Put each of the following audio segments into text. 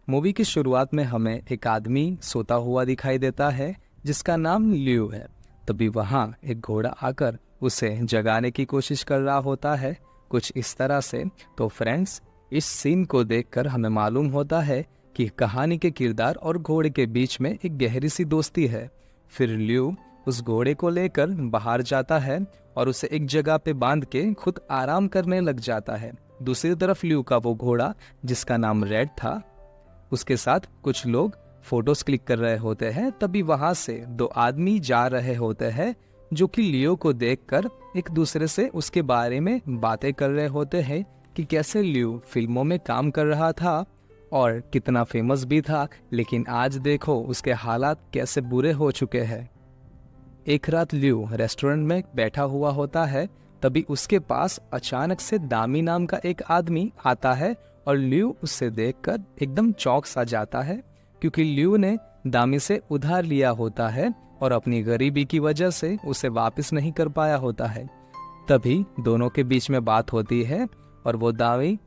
Movie की शुरुआत में हमें एक आदमी सोता हुआ दिखाई देता है जिसका नाम लियो है। तभी वहाँ एक घोड़ा आकर उसे जगाने की कोशिश कर रहा होता है, कुछ इस तरह से। तो फ्रेंड्स, इस सीन को देखकर हमें मालूम होता है कि कहानी के किरदार और घोड़े के बीच में एक गहरी सी दोस्ती है। फिर लियो उस घोड़े को लेकर बाहर जाता है और उसे एक जगह पे बांध के खुद आराम करने लग जाता है। दूसरी तरफ लियो का वो घोड़ा जिसका नाम रेड था, उसके साथ कुछ लोग फोटोज क्लिक कर रहे होते हैं। तभी वहां से दो आदमी जा रहे होते हैं जो कि लियो को देखकर एक दूसरे से उसके बारे में बातें कर रहे होते हैं कि कैसे लियो फिल्मों में काम कर रहा था और कितना फेमस भी था, लेकिन आज देखो उसके हालात कैसे बुरे हो चुके हैं। एक रात लियो रेस्टोरेंट में बैठा हुआ होता है, तभी उसके पास अचानक से दामी नाम का एक आदमी आता है और लियो उससे देखकर एकदम चौंक सा जाता है, क्योंकि लियो ने दामी से उधार लिया होता है और अपनी गरीबी की वजह से उसे वापस नहीं कर पाया होता है। तभी दोनों के बीच में बात होती है और वो दामी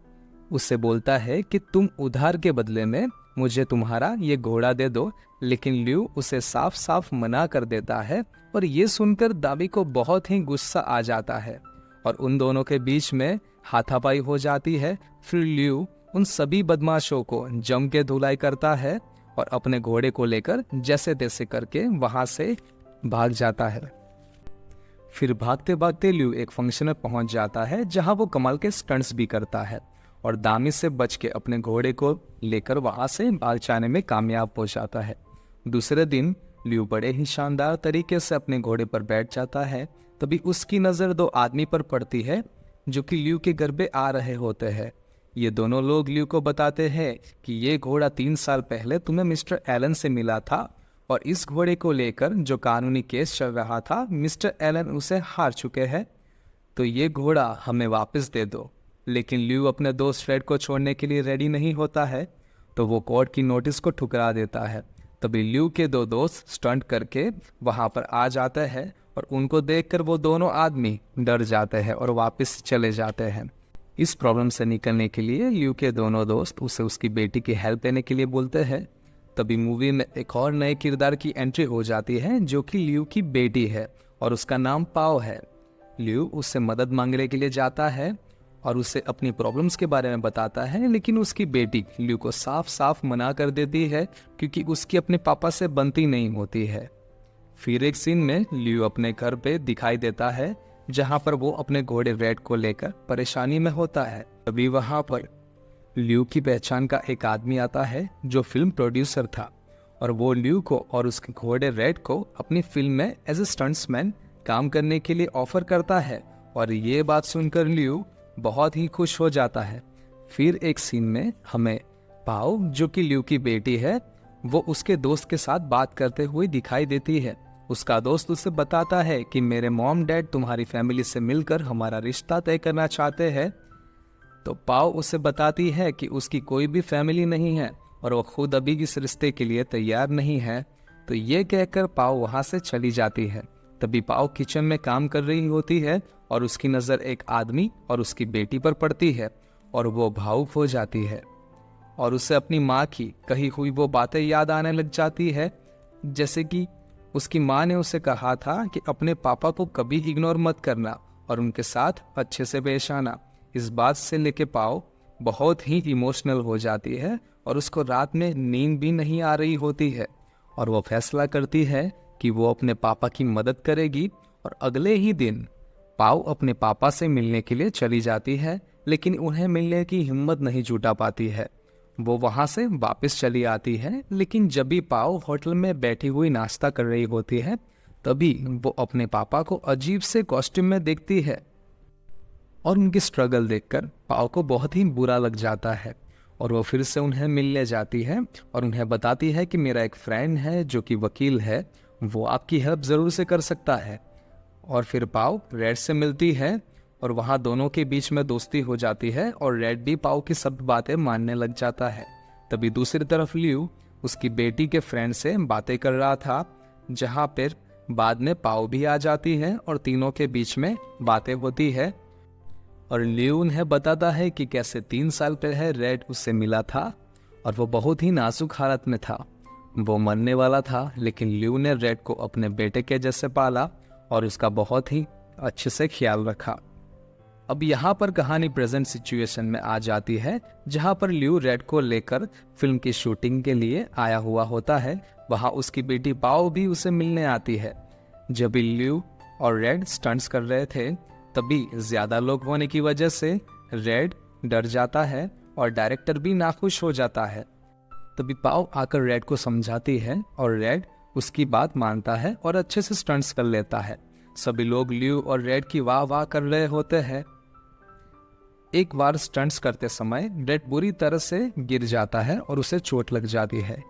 उससे बोलता है कि तुम उधार के बदले में मुझे तुम्हारा ये घोड़ा दे दो, लेकिन लियो उसे साफ साफ मना कर देता है। और ये सुनकर दामी को बहुत ही गुस्सा आ जाता है और उन दोनों के बीच में हाथापाई हो जाती है। फिर लियो उन सभी बदमाशों को जम के धुलाई करता है और अपने घोड़े को लेकर जैसे तैसे करके वहां से भाग जाता है। फिर भागते भागते लियो एक फंक्शन में पहुंच जाता है जहां वो कमाल के स्टंट्स भी करता है और दामी से बच के अपने घोड़े को लेकर वहां से भाग जाने में कामयाब हो जाता है। दूसरे दिन लियो बड़े ही शानदार तरीके से अपने घोड़े पर बैठ जाता है। तभी उसकी नजर दो आदमी पर पड़ती है जो कि लियो के घर पे आ रहे होते हैं। ये दोनों लोग लियो को बताते हैं कि ये घोड़ा 3 साल पहले तुम्हें मिस्टर एलन से मिला था और इस घोड़े को लेकर जो कानूनी केस चल रहा था, मिस्टर एलन उसे हार चुके हैं, तो ये घोड़ा हमें वापस दे दो। लेकिन लियो अपने दोस्त फ्रेड को छोड़ने के लिए रेडी नहीं होता है, तो वो कोर्ट की नोटिस को ठुकरा देता है। तभी लियो के दो दोस्त स्टंट करके वहां पर आ जाते हैं और उनको देखकर वो दोनों आदमी डर जाते हैं और वापस चले जाते हैं। इस प्रॉब्लम से निकलने के लिए लियो के दोनों दोस्त उसे उसकी बेटी की हेल्प लेने के लिए बोलते हैं। तभी मूवी में एक और नए किरदार की एंट्री हो जाती है जो कि लियो की बेटी है और उसका नाम पाओ है। लियो उससे मदद मांगने के लिए जाता है और उसे अपनी प्रॉब्लम्स के बारे में बताता है, लेकिन उसकी बेटी लियो को साफ साफ मना कर देती है क्योंकि उसकी अपने पापा से बनती नहीं होती है। फिर एक सीन में लियो अपने घर पे दिखाई देता है जहां पर वो अपने घोड़े रेड को लेकर परेशानी में होता है। तभी वहां पर लियो की पहचान का एक आदमी आता है जो फिल्म प्रोड्यूसर था और वो लियो को और उसके घोड़े रेड को अपनी फिल्म में एज ए स्टंट्समैन काम करने के लिए ऑफर करता है और ये बात सुनकर लियो बहुत ही खुश हो जाता है। फिर एक सीन में हमें पाओ जो कि लियो की बेटी है, वो उसके दोस्त के साथ बात करते हुए दिखाई देती है। उसका दोस्त उसे बताता है कि मेरे मॉम डैड तुम्हारी फैमिली से मिलकर हमारा रिश्ता तय करना चाहते हैं। तो पाओ उसे बताती है कि उसकी कोई भी फैमिली नहीं है और वो खुद अभी इस रिश्ते के लिए तैयार नहीं है। तो ये कहकर पाओ वहां से चली जाती है। तभी पाओ किचन में काम कर रही होती है और उसकी नज़र एक आदमी और उसकी बेटी पर पड़ती है और वो भावुक हो जाती है और उसे अपनी माँ की कही हुई वो बातें याद आने लग जाती है, जैसे कि उसकी माँ ने उसे कहा था कि अपने पापा को कभी इग्नोर मत करना और उनके साथ अच्छे से पेश आना। इस बात से लेके पाओ बहुत ही इमोशनल हो जाती है और उसको रात में नींद भी नहीं आ रही होती है और वो फैसला करती है कि वो अपने पापा की मदद करेगी। और अगले ही दिन पाओ अपने पापा से मिलने के लिए चली जाती है, लेकिन उन्हें मिलने की हिम्मत नहीं जुटा पाती है। वो वहां से वापस चली आती है, लेकिन जब भी पाओ होटल में बैठी हुई नाश्ता कर रही होती है, तभी वो अपने पापा को अजीब से कॉस्ट्यूम में देखती है और उनकी स्ट्रगल देखकर पाओ को बहुत ही बुरा लग जाता है और वो फिर से उन्हें मिलने जाती है और उन्हें बताती है कि मेरा एक फ्रेंड है जो कि वकील है, वो आपकी हेल्प ज़रूर से कर सकता है। और फिर पाओ रेड से मिलती है और वहाँ दोनों के बीच में दोस्ती हो जाती है और रेड भी पाओ की सब बातें मानने लग जाता है। तभी दूसरी तरफ लियो उसकी बेटी के फ्रेंड से बातें कर रहा था, जहाँ पर बाद में पाओ भी आ जाती है और तीनों के बीच में बातें होती है और लियो उन्हें बताता है कि कैसे 3 साल पहले रेड उससे मिला था और वो बहुत ही नाजुक हालत में था। वो मरने वाला था, लेकिन ल्यू ने रेड को अपने बेटे के जैसे पाला और उसका बहुत ही अच्छे से ख्याल रखा। अब यहाँ पर कहानी प्रेजेंट सिचुएशन में आ जाती है, जहाँ पर ल्यू रेड को लेकर फिल्म की शूटिंग के लिए आया हुआ होता है। वहाँ उसकी बेटी पाओ भी उसे मिलने आती है। जब भी ल्यू और रेड स्टंट्स कर रहे थे, तभी ज्यादा लोग होने की वजह से रेड डर जाता है और डायरेक्टर भी नाखुश हो जाता है। तभी पाओ आकर रेड को समझाती है और रेड उसकी बात मानता है और अच्छे से स्टंट्स कर लेता है। सभी लोग ल्यू और रेड की वाह वाह कर रहे होते हैं। एक बार स्टंट्स करते समय रेड बुरी तरह से गिर जाता है और उसे चोट लग जाती है।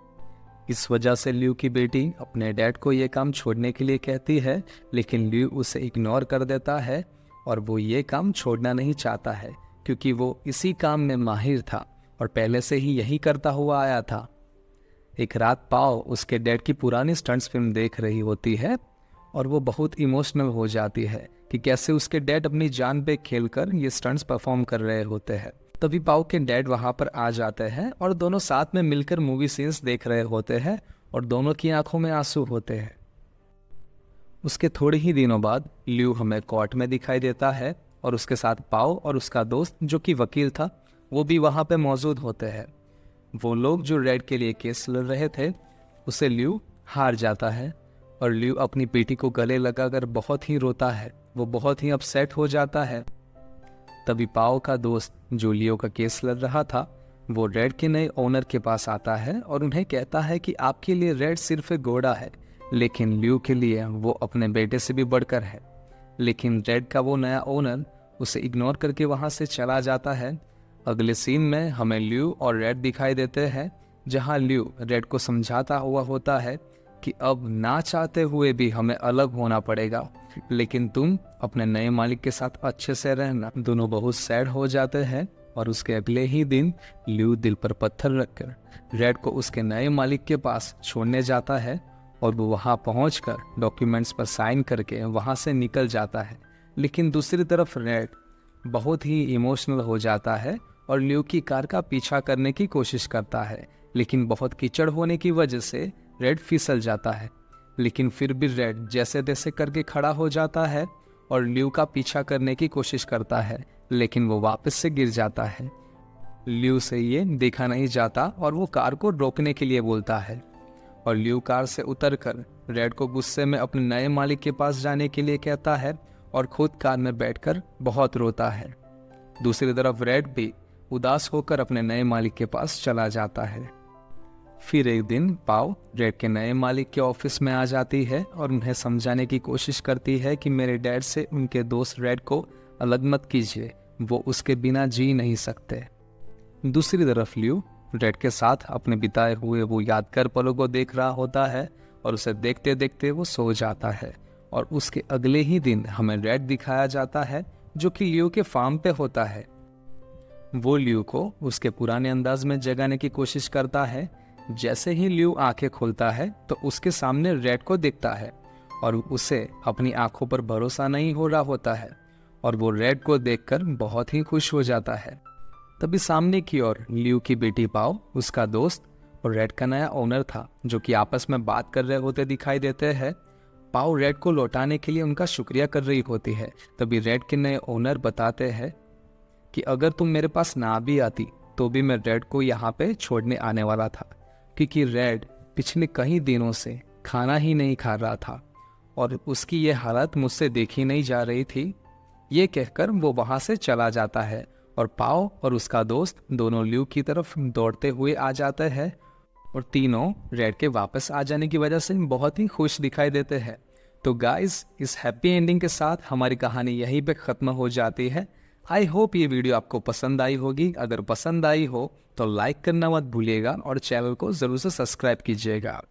इस वजह से ल्यू की बेटी अपने डैड को ये काम छोड़ने के लिए कहती है, लेकिन ल्यू उसे इग्नोर कर देता है और वो ये काम छोड़ना नहीं चाहता है, क्योंकि वो इसी काम में माहिर था और पहले से ही यही करता हुआ आया था। एक रात पाओ उसके डैड की पुरानी स्टंट्स फिल्म देख रही होती है और वो बहुत इमोशनल हो जाती है कि कैसे उसके डैड अपनी जान पे खेलकर ये स्टंट्स परफॉर्म कर रहे होते हैं। तभी पाओ के डैड वहां पर आ जाते हैं और दोनों साथ में मिलकर मूवी सीन्स देख रहे होते हैं और दोनों की आंखों में आंसू होते हैं। उसके थोड़े ही दिनों बाद ल्यू हमें कोर्ट में दिखाई देता है और उसके साथ पाओ और उसका दोस्त जो कि वकील था, वो भी वहां पे मौजूद होते हैं। वो लोग जो रेड के लिए केस लड़ रहे थे, उसे ल्यू हार जाता है और ल्यू अपनी बेटी को गले लगाकर बहुत ही रोता है। वो बहुत ही अपसेट हो जाता है। तभी पाओ का दोस्त जो लियो का केस लड़ रहा था, वो रेड के नए ओनर के पास आता है और उन्हें कहता है कि आपके लिए रेड सिर्फ एक घोड़ा है, लेकिन लियो के लिए वो अपने बेटे से भी बढ़कर है। लेकिन रेड का वो नया ओनर उसे इग्नोर करके वहां से चला जाता है। अगले सीन में हमें लियो और रेड दिखाई देते हैं, जहां लियो रेड को समझाता हुआ होता है कि अब ना चाहते हुए भी हमें अलग होना पड़ेगा, लेकिन तुम अपने नए मालिक के साथ अच्छे से रहना। दोनों बहुत सैड हो जाते हैं और उसके अगले ही दिन लियो दिल पर पत्थर रखकर रेड को उसके नए मालिक के पास छोड़ने जाता है और वो वहां पहुंचकर डॉक्यूमेंट्स पर साइन करके वहां से निकल जाता है। लेकिन दूसरी तरफ रेड बहुत ही इमोशनल हो जाता है और लियो की कार का पीछा करने की कोशिश करता है, लेकिन बहुत कीचड़ होने की वजह से रेड फिसल जाता है। लेकिन फिर भी रेड जैसे तैसे करके खड़ा हो जाता है और लियो का पीछा करने की कोशिश करता है, लेकिन वो वापस से गिर जाता है। लियो से ये देखा नहीं जाता और वो कार को रोकने के लिए बोलता है और लियो कार से उतरकर रेड को गुस्से में अपने नए मालिक के पास जाने के लिए कहता है और खुद कार में बैठकर बहुत रोता है। दूसरी तरफ रेड भी उदास होकर अपने नए मालिक के पास चला जाता है। फिर एक दिन पाओ रेड के नए मालिक के ऑफिस में आ जाती है और उन्हें समझाने की कोशिश करती है कि मेरे डैड से उनके दोस्त रेड को अलग मत कीजिए, वो उसके बिना जी नहीं सकते। दूसरी तरफ लियो रेड के साथ अपने बिताए हुए वो यादगार पलों को देख रहा होता है और उसे देखते देखते वो सो जाता है। और उसके अगले ही दिन हमें रेड दिखाया जाता है, जो कि लियो के फार्म पे होता है। वो लियो को उसके पुराने अंदाज में जगाने की कोशिश करता है। जैसे ही लियो आंखें खोलता है तो उसके सामने रेड को दिखता है और उसे अपनी आंखों पर भरोसा नहीं हो रहा होता है और वो रेड को देखकर बहुत ही खुश हो जाता है। तभी सामने की ओर लियो की बेटी पाओ, उसका दोस्त और रेड का नया ओनर था, जो कि आपस में बात कर रहे होते दिखाई देते हैं। पाओ रेड को लौटाने के लिए उनका शुक्रिया कर रही होती है। तभी रेड के नए ओनर बताते हैं कि अगर तुम मेरे पास ना भी आती तो भी मैं रेड को यहाँ पे छोड़ने आने वाला था, क्योंकि रेड पिछले कई दिनों से खाना ही नहीं खा रहा था और उसकी ये हालत मुझसे देखी नहीं जा रही थी। ये कहकर वो वहां से चला जाता है और पाओ और उसका दोस्त दोनों लियो की तरफ दौड़ते हुए आ जाते हैं और तीनों रेड के वापस आ जाने की वजह से बहुत ही खुश दिखाई देते हैं। तो गाइस, इस हैप्पी एंडिंग के साथ हमारी कहानी यहीं पे खत्म हो जाती है। आई होप ये वीडियो आपको पसंद आई होगी। अगर पसंद आई हो तो लाइक करना मत भूलिएगा और चैनल को जरूर से सब्सक्राइब कीजिएगा।